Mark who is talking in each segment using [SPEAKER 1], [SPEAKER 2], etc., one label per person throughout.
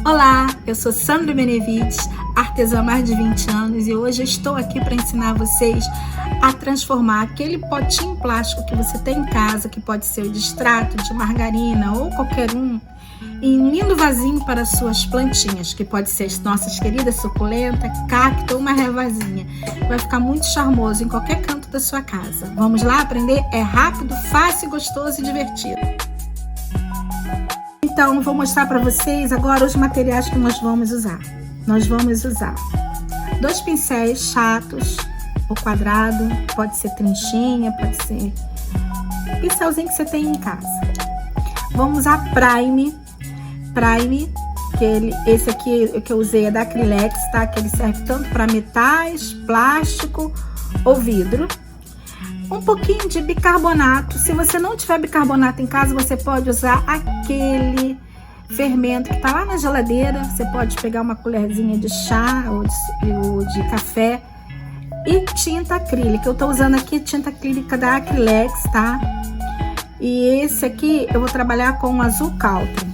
[SPEAKER 1] Olá, eu sou Sandra Benevides, artesã há mais de 20 anos e hoje eu estou aqui para ensinar vocês a transformar aquele potinho plástico que você tem em casa, que pode ser o de extrato, de margarina ou qualquer um, em um lindo vasinho para suas plantinhas, que pode ser as nossas queridas suculenta, cacto ou uma revazinha. Vai ficar muito charmoso em qualquer canto da sua casa. Vamos lá aprender? É rápido, fácil, gostoso e divertido. Então, vou mostrar para vocês agora os materiais que nós vamos usar. Nós vamos usar 2 pincéis chatos, ou quadrado, pode ser trinchinha, pode ser pincelzinho que você tem em casa. Vamos usar Prime, esse aqui que eu usei é da Acrylex, tá? Que ele serve tanto para metais, plástico ou vidro. Um pouquinho de bicarbonato. Se você não tiver bicarbonato em casa, você pode usar aquele fermento que tá lá na geladeira. Você pode pegar uma colherzinha de chá ou de café. E tinta acrílica. Eu tô usando aqui tinta acrílica da Acrylex, tá? E esse aqui eu vou trabalhar com azul country,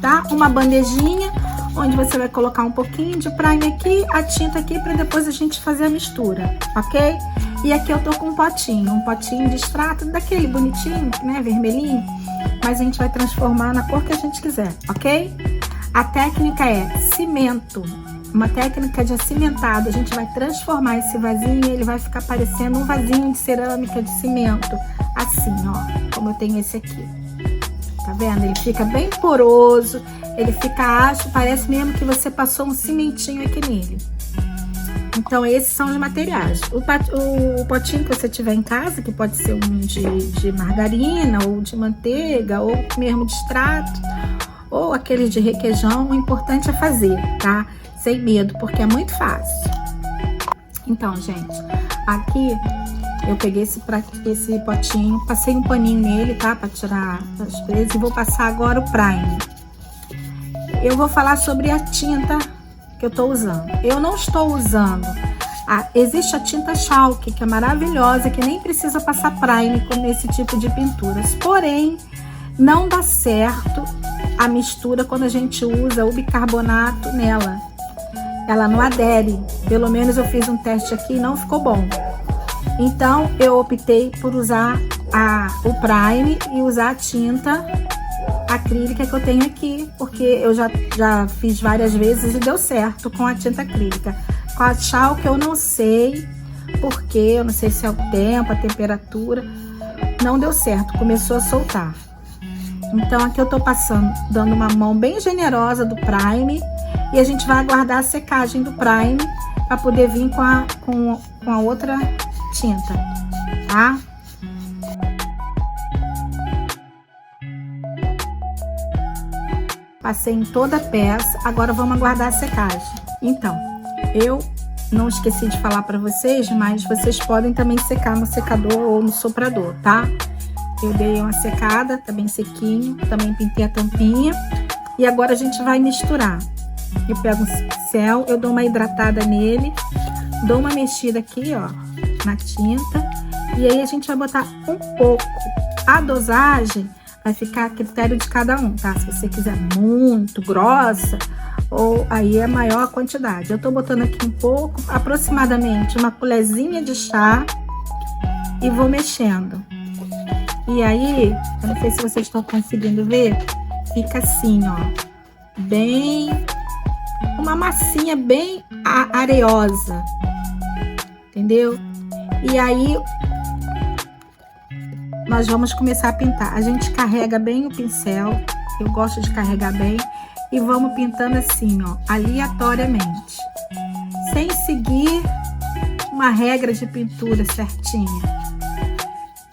[SPEAKER 1] tá? Uma bandejinha onde você vai colocar um pouquinho de prime aqui, a tinta aqui, para depois a gente fazer a mistura, ok? E aqui eu tô com um potinho de extrato, daquele bonitinho, né, vermelhinho, mas a gente vai transformar na cor que a gente quiser, ok? A técnica é cimento, uma técnica de acimentado. A gente vai transformar esse vasinho e ele vai ficar parecendo um vasinho de cerâmica de cimento, assim, ó, como eu tenho esse aqui. Tá vendo? Ele fica bem poroso, ele fica áspero, parece mesmo que você passou um cimentinho aqui nele. Então, esses são os materiais. O potinho que você tiver em casa, que pode ser um de margarina, ou de manteiga, ou mesmo de extrato, ou aquele de requeijão, o importante é fazer, tá? Sem medo, porque é muito fácil. Então, gente, aqui eu peguei esse potinho, passei um paninho nele, tá? Pra tirar as presas, e vou passar agora o prime. Eu vou falar sobre a tinta que eu tô usando. Eu não estou usando. Existe a tinta chalk, que é maravilhosa, que nem precisa passar prime nesse tipo de pinturas. Porém, não dá certo a mistura quando a gente usa o bicarbonato nela. Ela não adere. Pelo menos eu fiz um teste aqui e não ficou bom. Então, eu optei por usar o prime e usar a tinta acrílica que eu tenho aqui, porque eu já fiz várias vezes e deu certo com a tinta acrílica. Com a chalk eu não sei porque, eu não sei se é o tempo, a temperatura, não deu certo, começou a soltar. Então aqui eu tô passando, dando uma mão bem generosa do prime, e a gente vai aguardar a secagem do prime para poder vir com a outra tinta, tá? Passei em toda a peça, agora vamos aguardar a secagem. Então, eu não esqueci de falar para vocês, mas vocês podem também secar no secador ou no soprador, tá? Eu dei uma secada, tá bem sequinho, também pintei a tampinha. E agora a gente vai misturar. Eu pego um pincel, eu dou uma hidratada nele, dou uma mexida aqui, ó, na tinta. E aí a gente vai botar um pouco. A dosagem vai ficar a critério de cada um, tá? Se você quiser muito grossa, ou aí é maior a quantidade. Eu tô botando aqui um pouco, aproximadamente uma colherzinha de chá, e vou mexendo. E aí, eu não sei se vocês estão conseguindo ver, fica assim, ó, bem, uma massinha bem areosa, entendeu? E aí, nós vamos começar a pintar. A gente carrega bem o pincel, eu gosto de carregar bem, e vamos pintando assim, ó, aleatoriamente, sem seguir uma regra de pintura certinha.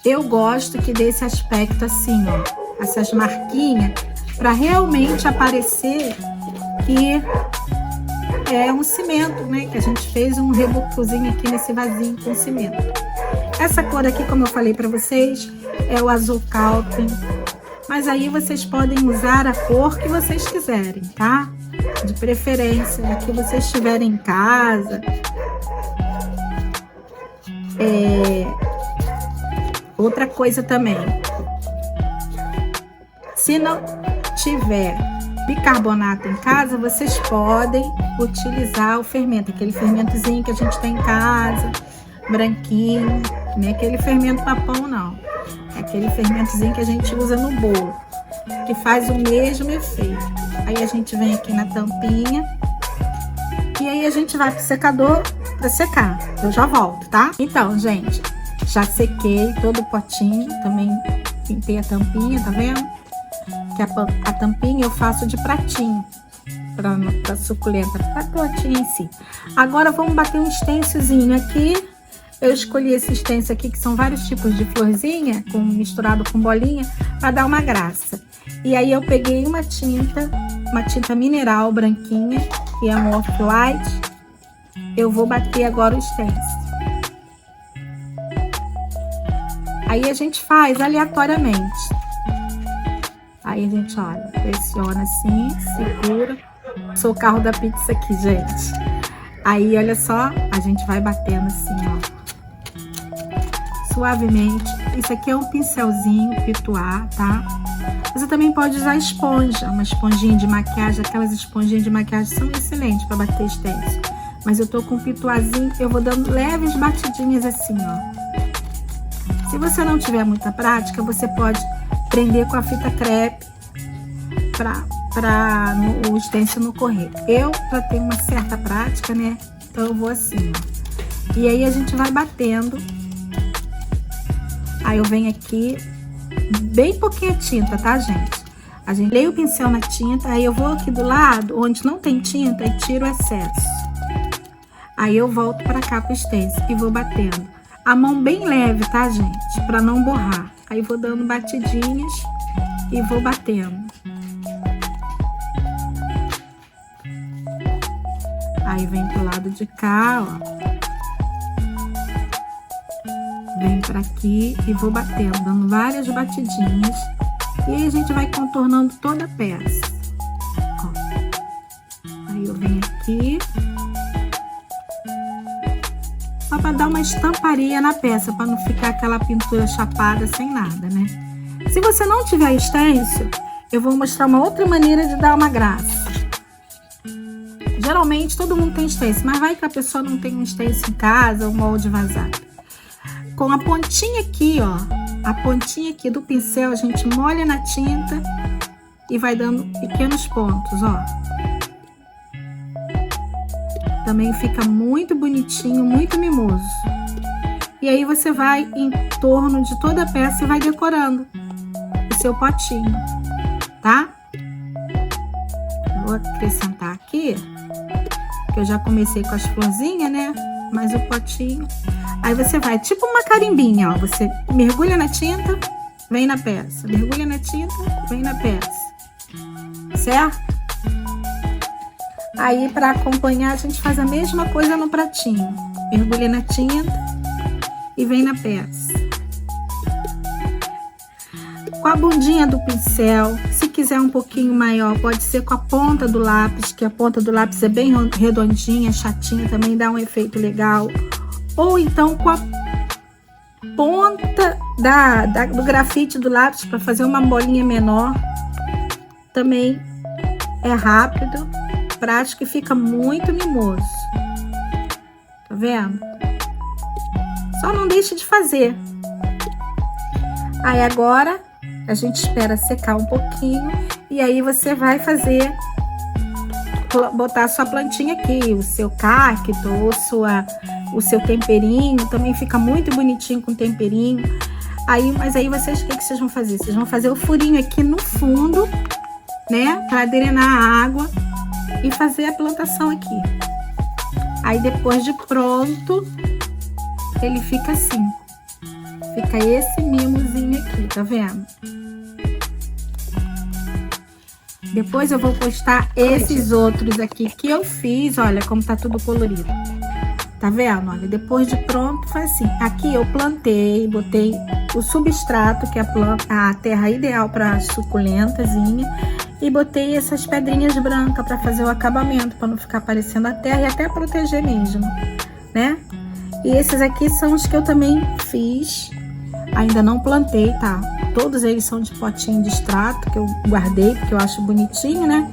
[SPEAKER 1] Eu gosto que dê esse aspecto assim, ó, essas marquinhas, para realmente aparecer que é um cimento, né? Que a gente fez um rebocozinho aqui nesse vasinho com cimento. Essa cor aqui, como eu falei para vocês, é o azul country, mas aí vocês podem usar a cor que vocês quiserem, tá? De preferência, a que vocês tiverem em casa. Outra coisa também, se não tiver bicarbonato em casa, vocês podem utilizar o fermento, aquele fermentozinho que a gente tem em casa, branquinho, não é aquele fermento para pão não, é aquele fermentozinho que a gente usa no bolo, que faz o mesmo efeito. Aí a gente vem aqui na tampinha e aí a gente vai pro secador para secar. Eu já volto, tá? Então, gente, já sequei todo o potinho, também pintei a tampinha, tá vendo? Que a tampinha eu faço de pratinho pra suculenta, pra tortinha em si. Agora vamos bater um stencilzinho aqui. Eu escolhi esse stencil aqui, que são vários tipos de florzinha, misturado com bolinha, para dar uma graça. E aí eu peguei uma tinta mineral branquinha, que é um off-white. Eu vou bater agora o stencil. Aí a gente faz aleatoriamente. Aí a gente, olha, pressiona assim, segura. Sou o carro da pizza aqui, gente. Aí, olha só, a gente vai batendo assim, ó. Suavemente. Isso aqui é um pincelzinho pituar, tá? Você também pode usar esponja, uma esponjinha de maquiagem. Aquelas esponjinhas de maquiagem são excelentes para bater stencil. Mas eu tô com um pituazinho, eu vou dando leves batidinhas assim, ó. Se você não tiver muita prática, você pode prender com a fita crepe para o stencil não correr. Eu já tenho uma certa prática, né? Então eu vou assim, ó. E aí a gente vai batendo. Aí eu venho aqui, bem pouquinha tinta, tá, gente? A gente leia o pincel na tinta, aí eu vou aqui do lado, onde não tem tinta, e tiro o excesso. Aí eu volto pra cá pro stencil e vou batendo. A mão bem leve, tá, gente? Pra não borrar. Aí vou dando batidinhas e vou batendo. Aí vem pro lado de cá, ó. Vem pra aqui e vou batendo, dando várias batidinhas. E aí a gente vai contornando toda a peça. Ó. Aí eu venho aqui. Só para dar uma estamparia na peça, para não ficar aquela pintura chapada sem nada, né? Se você não tiver stencil, eu vou mostrar uma outra maneira de dar uma graça. Geralmente todo mundo tem stencil, mas vai que a pessoa não tem um stencil em casa, um molde vazado. Com a pontinha aqui, ó, a pontinha aqui do pincel, a gente molha na tinta e vai dando pequenos pontos, ó. Também fica muito bonitinho, muito mimoso. E aí você vai em torno de toda a peça e vai decorando o seu potinho, tá? Vou acrescentar aqui, que eu já comecei com as florzinhas, né? Mas o potinho... Aí você vai, tipo uma carimbinha, ó. Você mergulha na tinta, vem na peça. Mergulha na tinta, vem na peça. Certo? Aí, para acompanhar, a gente faz a mesma coisa no pratinho. Mergulha na tinta e vem na peça. Com a bundinha do pincel, se quiser um pouquinho maior, pode ser com a ponta do lápis, que a ponta do lápis é bem redondinha, chatinha, também dá um efeito legal. Ou então com a ponta do grafite do lápis, para fazer uma bolinha menor. Também é rápido, prático e fica muito mimoso. Tá vendo? Só não deixe de fazer. Aí agora a gente espera secar um pouquinho e aí você vai fazer, botar a sua plantinha aqui, o seu cacto ou o seu temperinho, também fica muito bonitinho com temperinho. Aí, mas aí vocês, o que vocês vão fazer? Vocês vão fazer o furinho aqui no fundo, né? Para drenar a água e fazer a plantação aqui. Aí depois de pronto, ele fica assim. Fica esse mimozinho aqui, tá vendo? Depois eu vou postar esses outros aqui que eu fiz, olha como tá tudo colorido. Tá vendo? Olha, depois de pronto foi assim. Aqui eu plantei, botei o substrato, que é a terra ideal para suculentazinha, e botei essas pedrinhas brancas para fazer o acabamento, para não ficar parecendo a terra e até proteger mesmo, né? E esses aqui são os que eu também fiz ainda não plantei, tá? Todos eles são de potinho de extrato, que eu guardei, porque eu acho bonitinho, né?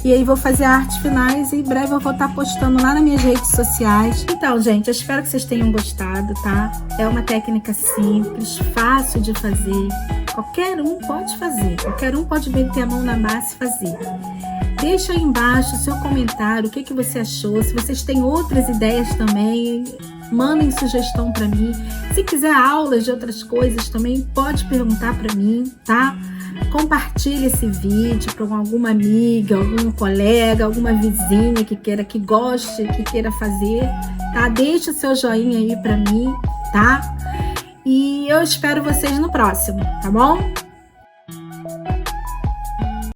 [SPEAKER 1] E aí vou fazer artes finais e em breve eu vou estar postando lá nas minhas redes sociais. Então, gente, eu espero que vocês tenham gostado, tá? É uma técnica simples, fácil de fazer. Qualquer um pode fazer, qualquer um pode meter a mão na massa e fazer. Deixa aí embaixo o seu comentário, o que você achou. Se vocês têm outras ideias também, mandem sugestão para mim. Se quiser aulas de outras coisas também, pode perguntar para mim, tá? Compartilhe esse vídeo para alguma amiga, algum colega, alguma vizinha que goste, que queira fazer, tá? Deixa o seu joinha aí para mim, tá? E eu espero vocês no próximo, tá bom?